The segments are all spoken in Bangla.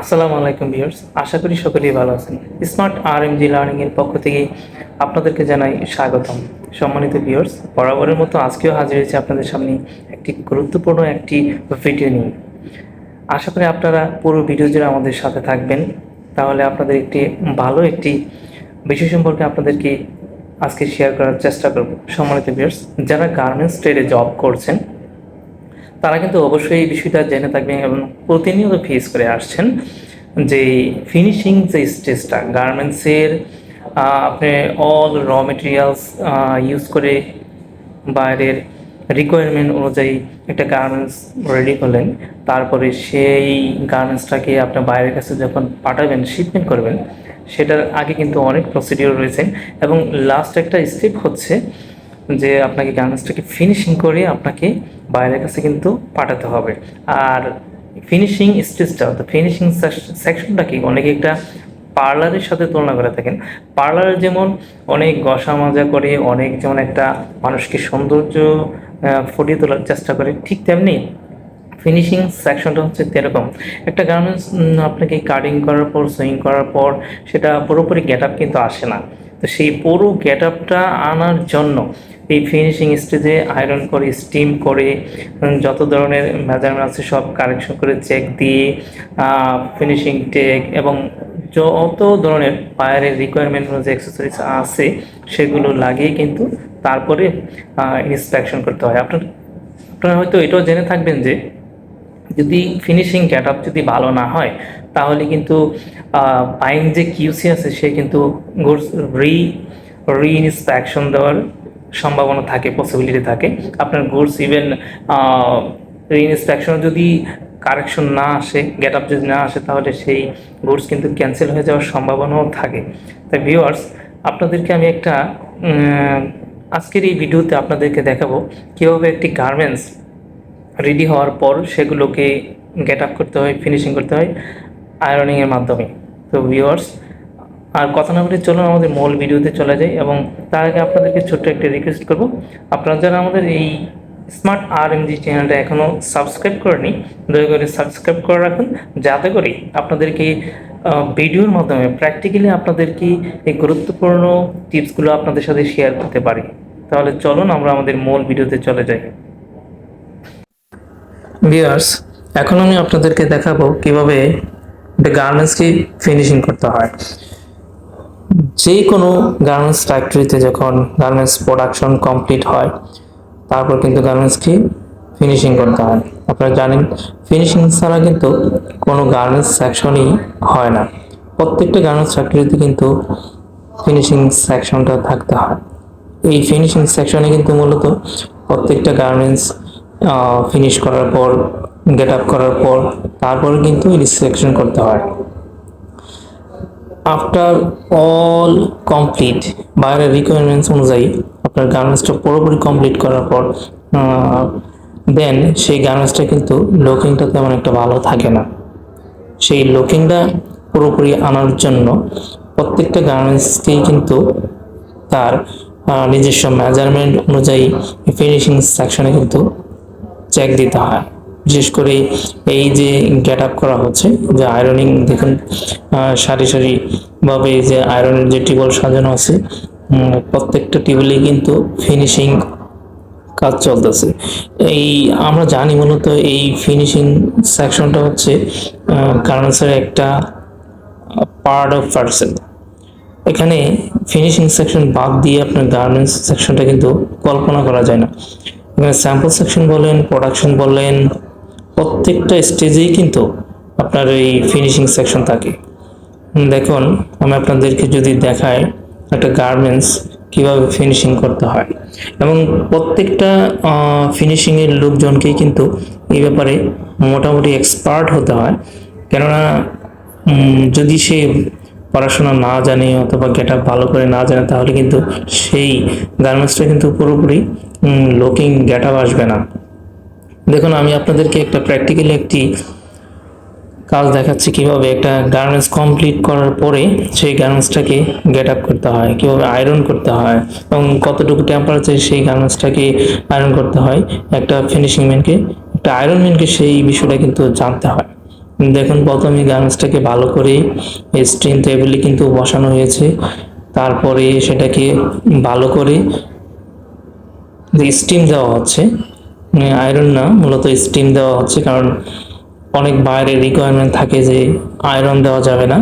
আসসালামু আলাইকুম ভিউয়ার্স, আশা করি সকলেই ভালো আছেন। স্মার্ট আরএমজি লার্নিং এর পক্ষ থেকে আপনাদেরকে জানাই স্বাগতম। সম্মানিত ভিউয়ার্স, বরাবরের মতো আজকেও হাজির হয়েছে আপনাদের সামনে একটি গুরুত্বপূর্ণ ভিডিও নিয়ে। আশা করি আপনারা পুরো ভিডিও জুড়ে আমাদের সাথে থাকবেন, তাহলে আপনাদের ভালো বিষয় সম্পর্কে আপনাদেরকে আজকে শেয়ার করার চেষ্টা করব। সম্মানিত ভিউয়ার্স, যারা গার্মেন্টস ট্রেডে জব করছেন তারা কিন্তু অবশ্যই এই বিষয়টা জেনে থাকবেন এবং প্রতিনিয়ত ফেস করে আসছেন যে ফিনিশিং যে স্টেজটা গার্মেন্টসের, আপনি অল র মেটেরিয়ালস ইউজ করে বাইরের রিকোয়ারমেন্ট অনুযায়ী একটা গার্মেন্টস রেডি করলেন। তারপরে সেই গার্মেন্টসটাকে আপনার বাইরের কাছে যখন পাঠাবেন, শিপমেন্ট করবেন, সেটার আগে কিন্তু অনেক প্রসিডিওর রয়েছে এবং লাস্ট একটা স্টেপ হচ্ছে যে আপনাকে গার্মেন্টসটাকে ফিনিশিং করে আপনাকে বাইরের কাছে কিন্তু পাঠাতে হবে। আর ফিনিশিং স্টেজটা, তো ফিনিশিং সেকশনটা কি অনেকে একটা পার্লারের সাথে তুলনা করে থাকেন। পার্লারে যেমন অনেক ঘষা মাজা করে, অনেক যেমন একটা মানুষকে সৌন্দর্য ফুটিয়ে তোলার চেষ্টা করে, ঠিক তেমনি ফিনিশিং সেকশনটা হচ্ছে এরকম। একটা গার্মেন্টস আপনাকে কাটিং করার পর, সুইং করার পর সেটা পুরোপুরি গেট আপ কিন্তু আসে না। তো সেই পুরো গেট আপটা আনার জন্য এই ফিনিশিং স্টেজে আয়রন করে, স্টিম করে, যত ধরনের মেজারমেন্ট আছে সব কারেকশন করে চেক দিয়ে, ফিনিশিং টেক এবং যত ধরনের পায়ের রিকোয়ারমেন্ট অনুযায়ী অ্যাক্সেসরিজ আছে সেগুলো লাগিয়ে কিন্তু তারপরে ইন্সপেকশন করতে হয়। আপনারা হয়তো এটাও জেনে থাকবেন যে যদি ফিনিশিং গেট আপ যদি ভালো না হয় তাহলে কিন্তু বাইং যে কিউসি আছে সে কিন্তু গুডস রি ইন্সপেকশন দেওয়ার সম্ভাবনা থাকে, পসিবিলিটি থাকে। আপনার গুডস ইভেন রি ইন্সপেকশন যদি কারেকশন না আসে, গেট আপ যদি না আসে, তাহলে সেই গুডস কিন্তু ক্যান্সেল হয়ে যাওয়ার সম্ভাবনাও থাকে। তাই ভিউয়ার্স, আপনাদেরকে আমি আজকের এই ভিডিওতে আপনাদেরকে দেখাবো কীভাবে একটি গার্মেন্টস রেডি হওয়ার পর সেগুলোকে গেট আপ করতে হয়, ফিনিশিং করতে হয় আয়রনিংয়ের মাধ্যমে। তো ভিউয়ার্স, আর কথা না বলে চলুন আমাদের মূল ভিডিওতে চলে যাই। এবং তার আগে আপনাদেরকে ছোট্ট একটা রিকোয়েস্ট করব, আপনারা যারা আমাদের এই স্মার্ট আরএমজি চ্যানেলটা এখনও সাবস্ক্রাইব করেনি, দয়া করে সাবস্ক্রাইব করে রাখুন, যাতে করে আপনাদেরকে ভিডিওর মাধ্যমে প্র্যাকটিক্যালি আপনাদেরকে এই গুরুত্বপূর্ণ টিপসগুলো আপনাদের সাথে শেয়ার করতে পারি। তাহলে চলুন আমরা আমাদের মূল ভিডিওতে চলে যাই। ভিউয়ার্স, এখন আমি আপনাদেরকে দেখাবো কিভাবে একটা গার্মেন্টসকে ফিনিশিং করতে হয়। যে কোনো গার্মেন্টস ফ্যাক্টরিতে যখন গার্মেন্টস প্রোডাকশন কমপ্লিট হয়, তারপর কিন্তু গার্মেন্টসকে ফিনিশিং করতে হয়। আপনারা জানেন, ফিনিশিং ছাড়া কিন্তু কোনো গার্মেন্টস সেকশনই হয় না। প্রত্যেকটা গার্মেন্টস ফ্যাক্টরিতে কিন্তু ফিনিশিং সেকশনটা থাকতে হয়। এই ফিনিশিং সেকশনে কিন্তু মূলত প্রত্যেকটা গার্মেন্টস ফিনিশ করার পর, গেট আপ করার পর তারপর কিন্তু ইন্সপেকশন করতে হয়। আফটার অল কমপ্লিট, বাইরের রিকোয়ারমেন্টস অনুযায়ী আপনার গার্মেন্টসটা পুরোপুরি কমপ্লিট করার পর দেন সেই গার্মেন্টসটা কিন্তু লুকিংটা তেমন একটা ভালো থাকে না। সেই লুকিংটা পুরোপুরি আনার জন্য প্রত্যেকটা গার্মেন্টসকেই কিন্তু তার নিজস্ব মেজারমেন্ট অনুযায়ী ফিনিশিং সেকশনে কিন্তু চেক দিতে হয়। বিশেষ করে এই যে গেট আপ করা হচ্ছে, যে আয়রনিং দেখুন, সারি সারিভাবে যে আয়রনের যে টিউবওয়েল সাজানো আছে, প্রত্যেকটা টিউবওয়েলেই কিন্তু ফিনিশিং কাজ চলতেছে। এই আমরা জানি মূলত এই ফিনিশিং সেকশনটা হচ্ছে গার্মেন্টসের একটা পার্ট অফ পার্সেল। এখানে ফিনিশিং সেকশন বাদ দিয়ে আপনার গার্মেন্টস সেকশনটা কিন্তু কল্পনা করা যায় না। এখানে স্যাম্পল সেকশন বলেন, প্রোডাকশন বলেন, প্রত্যেকটা স্টেজেই কিন্তু আপনার এই ফিনিশিং সেকশন থাকে। দেখুন, আমি আপনাদেরকে যদি দেখাই একটা গার্মেন্টস কীভাবে ফিনিশিং করতে হয়, এবং প্রত্যেকটা ফিনিশিংয়ের লোকজনকেই কিন্তু এই ব্যাপারে মোটামুটি এক্সপার্ট হতে হয়। কেননা যদি সে পড়াশোনা না জানে অথবা গেট আপ ভালো করে না জানে, তাহলে কিন্তু সেই গার্মেন্টসটা কিন্তু পুরোপুরি লুকিং গেট আপ আসবে না। দেখুন, আমি আপনাদেরকে একটা প্র্যাকটিক্যালি একটি কাজ দেখাচ্ছি কিভাবে একটা গার্মেন্টস কমপ্লিট করার পরে সেই গার্মেন্টসটাকে গেট আপ করতে হয়, কিভাবে আয়রন করতে হয় এবং কতটুকু টেম্পারেচারে সেই গার্মেন্টসটাকে আয়রন করতে হয়। একটা ফিনিশিং ম্যানকে, একটা আয়রন ম্যানকে সেই বিষয়টা কিন্তু জানতে হয়। দেখুন প্রথমে গার্মেন্টসটাকে ভালো করে স্ট্রিম টেবিলে কিন্তু বসানো হয়েছে, তারপরে সেটাকে ভালো করে স্টিম দেওয়া হচ্ছে, আয়রন না, মূলত স্টিম দেওয়া হচ্ছে, কারণ অনেক বাইরের রিকোয়ারমেন্ট থাকে যে আয়রন দেওয়া যাবে না,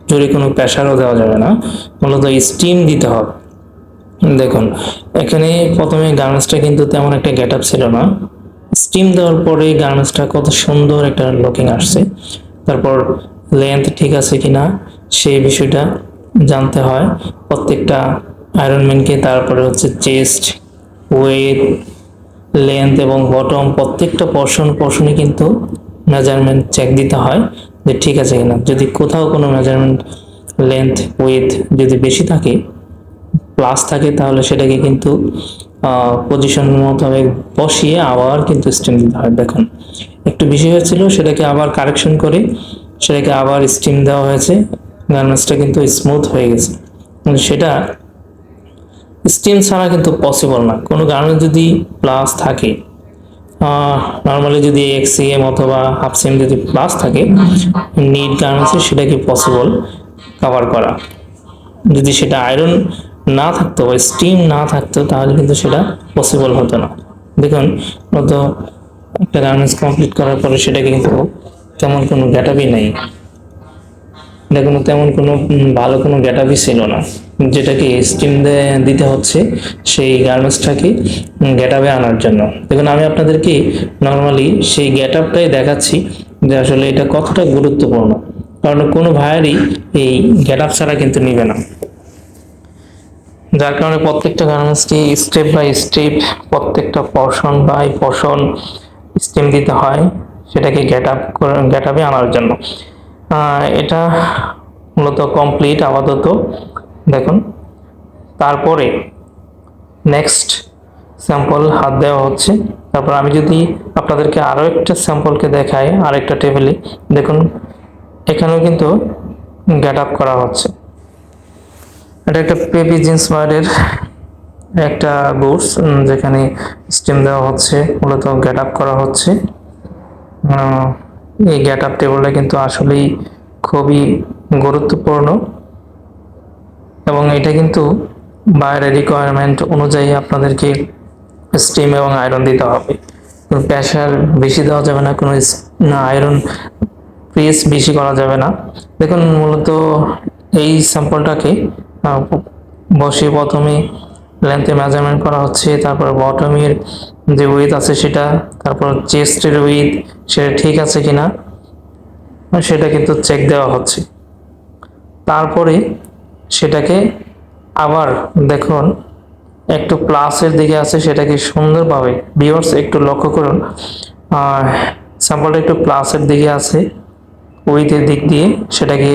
জোরে কোনো প্রেসারও দেওয়া যাবে না, মূলত স্টিম দিতে হবে। দেখুন এখানে প্রথমে গার্মেন্টসটা কিন্তু তেমন একটা গেট আপ ছিল না, স্টিম দেওয়ার পরে গার্মেন্টসটা কত সুন্দর একটা লুকিং আসছে। তারপর লেন্থ ঠিক আছে কিনা সেই বিষয়টা জানতে হয় প্রত্যেকটা আয়রনম্যানকে। তারপরে হচ্ছে চেস্ট, ওয়েট, লেন্থ এবং বটম প্রত্যেকটা পোর্শনে কিন্তু মেজারমেন্ট চেক দিতে হয় যে ঠিক আছে কিনা। যদি কোথাও কোনো মেজারমেন্ট লেন্থ উইথ যদি বেশি থাকে, প্লাস থাকে, তাহলে সেটাকে কিন্তু পজিশন মোতাবেক বসিয়ে আবার কিন্তু স্টিম দিতে হয়। দেখুন একটু বেশি হয়েছিল, সেটাকে আবার কারেকশন করে সেটাকে আবার স্টিম দেওয়া হয়েছে, গার্মেন্টসটা কিন্তু স্মুথ হয়ে গেছে। সেটা স্টিম ছাড়া কিন্তু পসিবল না। কোনো গার্মেন্টস যদি প্লাস থাকে, নর্মালি যদি এক্সিএম অথবা হাফ সিএম যদি প্লাস থাকে নিট গার্মেন্টসে, সেটাকে পসিবল কভার করা। যদি সেটা আয়রন না থাকতো বা স্টিম না থাকতো তাহলে কিন্তু সেটা পসিবল হতো না। দেখুন মতো একটা গার্মেন্টস কমপ্লিট করার পরে সেটাকে কিন্তু তেমন কোনো গ্যাটাপই নেই, এটা কোনো তেমন কোনো ভালো কোনো গ্যাটাপই ছিল না, যেটাকে স্টিম দিতে হচ্ছে সেই গার্মেন্টসটাকে গ্যাটাপে আনার জন্য। দেখুন আমি আপনাদেরকে নর্মালি সেই গ্যাটাপটাই দেখাচ্ছি যে আসলে এটা কতটা গুরুত্বপূর্ণ, কারণ কোনো ভাইয়েরই এই গ্যাটাপ ছাড়া কিন্তু নিবে না। যার কারণে প্রত্যেকটা গার্মেন্টসকে স্টেপ বাই স্টেপ প্রত্যেকটা পোর্শন বাই পোর্শন স্টিম দিতে হয় সেটাকে গ্যাটাপে আনার জন্য। এটা মূলত কমপ্লিট আপাতত। দেখুন তারপরে নেক্সট স্যাম্পল হাত দেওয়া হচ্ছে। তারপর আমি যদি আপনাদেরকে আরও একটা স্যাম্পলকে দেখাই আরেকটা টেবিলে, দেখুন এখানেও কিন্তু গ্যাটাপ করা হচ্ছে। এটা একটা পেপি জিন্স ওয়ার্ডের একটা গুডস, যেখানে স্টিম দেওয়া হচ্ছে, মূলত গ্যাটাপ করা হচ্ছে। এই গ্যাটাপ টেবিলটা কিন্তু আসলেই খুবই গুরুত্বপূর্ণ এবং এটা কিন্তু বাইরের রিকোয়ারমেন্ট অনুযায়ী আপনাদেরকে স্টিম এবং আয়রন দিতে হবে। কোনো প্রেশার বেশি দেওয়া যাবে না, কোনো আয়রন প্রেস বেশি করা যাবে না। দেখুন মূলত এই স্যাম্পলটাকে বসিয়ে প্রথমে লেন্থে মেজারমেন্ট করা হচ্ছে, তারপর বটমের যে উইথ আছে সেটা, তারপর চেস্টের উইথ সেটা ঠিক আছে কিনা সেটা কিন্তু চেক দেওয়া হচ্ছে। তারপরে সেটাকে আবার দেখুন একটু প্লাসের দিকে আছে, সেটাকে সুন্দরভাবে ভিউয়ার্স একটু লক্ষ্য করুন, স্যাম্পলটা একটু প্লাসের দিকে আছে উইথের দিক দিয়ে, সেটাকে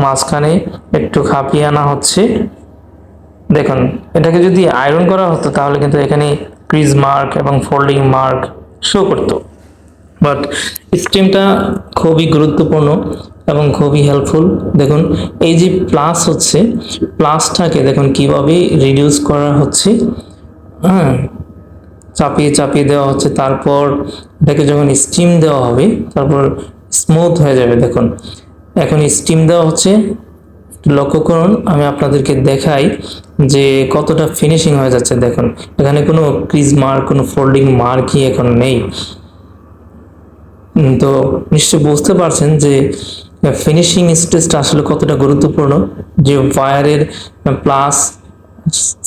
মাঝখানে একটু খাপিয়ে আনা হচ্ছে। দেখুন এটাকে যদি আয়রন করা হতো তাহলে কিন্তু এখানে ক্রিজ মার্ক এবং ফোল্ডিং মার্ক শো করতো, বাট স্টিমটা খুবই গুরুত্বপূর্ণ এবং খুবই হেল্পফুল। দেখুন এই যে প্লাস হচ্ছে, প্লাসটাকে দেখুন কিভাবে রিডিউস করা হচ্ছে, হ্যাঁ চাপিয়ে চাপিয়ে দেওয়া হচ্ছে, তারপর এটাকে যখন স্টিম দেওয়া হবে তারপর স্মুথ হয়ে যাবে। দেখুন এখন স্টিম দেওয়া হচ্ছে, লক্ষ্য করুন আমি আপনাদেরকে দেখাই যে কতটা ফিনিশিং হয়ে যাচ্ছে। দেখুন এখানে কোনো ক্রিজ মার্ক, কোনো ফোল্ডিং মার্কই এখন নেই। তো নিশ্চয়ই বুঝতে পারছেন যে ফিনিশিং স্টেজটা আসলে কতটা গুরুত্বপূর্ণ। যে ওয়্যারের plus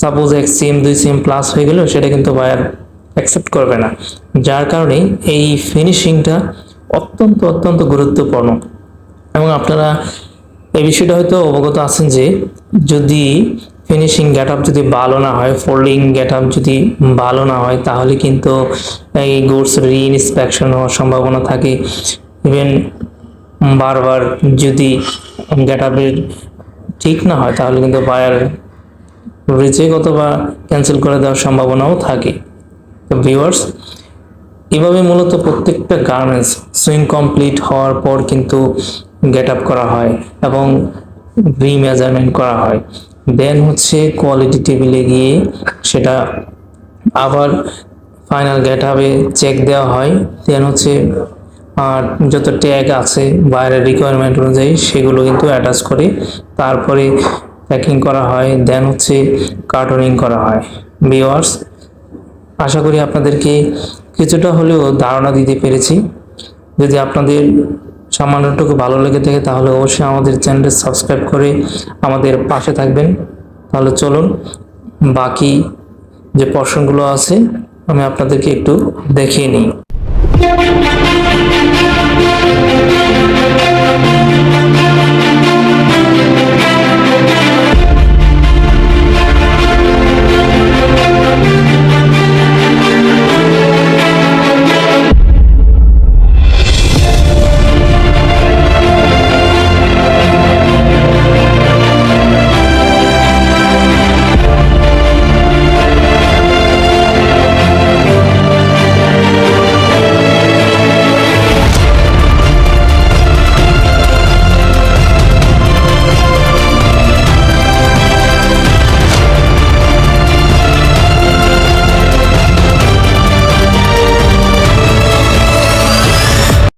suppose 1 cm 2 cm plus হয়ে গেল, সেটা কিন্তু ওয়্যার অ্যাকসেপ্ট করবে না, যার কারণে এই ফিনিশিংটা অত্যন্ত অত্যন্ত গুরুত্বপূর্ণ। এবং আপনারা এই বিষয়টা হয়তো অবগত আছেন যে যদি ফিনিশিং গেটআপ যদি ভালো না হয়, ফোল্ডিং গেটআপ যদি ভালো না হয়, তাহলে কিন্তু এই গুডস রি-ইন্সপেকশন হওয়ার সম্ভাবনা থাকে। ইভেন বারবার যদি গেটআপের ঠিক না হয় তাহলে কিন্তু বায়ার রিজেক্ট অথবা ক্যান্সেল করে দেওয়ার সম্ভাবনাও থাকে। তো ভিউয়ার্স এভাবে মূলত প্রত্যেকটা গার্মেন্টস সুইং কমপ্লিট হওয়ার পর কিন্তু গেট আপ করা হয় এবং রিমেজারমেন্ট করা হয়। দেন হচ্ছে কোয়ালিটি টেবিলে গিয়ে সেটা আবার ফাইনাল গেট আপে চেক দেওয়া হয়। দেন হচ্ছে আর যত ট্যাগ আছে বাইরের রিকোয়ারমেন্ট অনুযায়ী সেগুলো কিন্তু অ্যাটাচ করে তারপরে প্যাকিং করা হয়, দেন হচ্ছে কার্টুনিং করা হয়। ভিউয়ার্স, আশা করি আপনাদেরকে কিছুটা হলেও ধারণা দিতে পেরেছি। যদি আপনাদের সামান্যটুকু ভালো লেগে থাকে তাহলে অবশ্যই আমাদের চ্যানেলটি সাবস্ক্রাইব করে আমাদের পাশে থাকবেন। তাহলে চলুন বাকি যে পোর্শনগুলো আছে আমি আপনাদেরকে একটু দেখিয়ে নিই।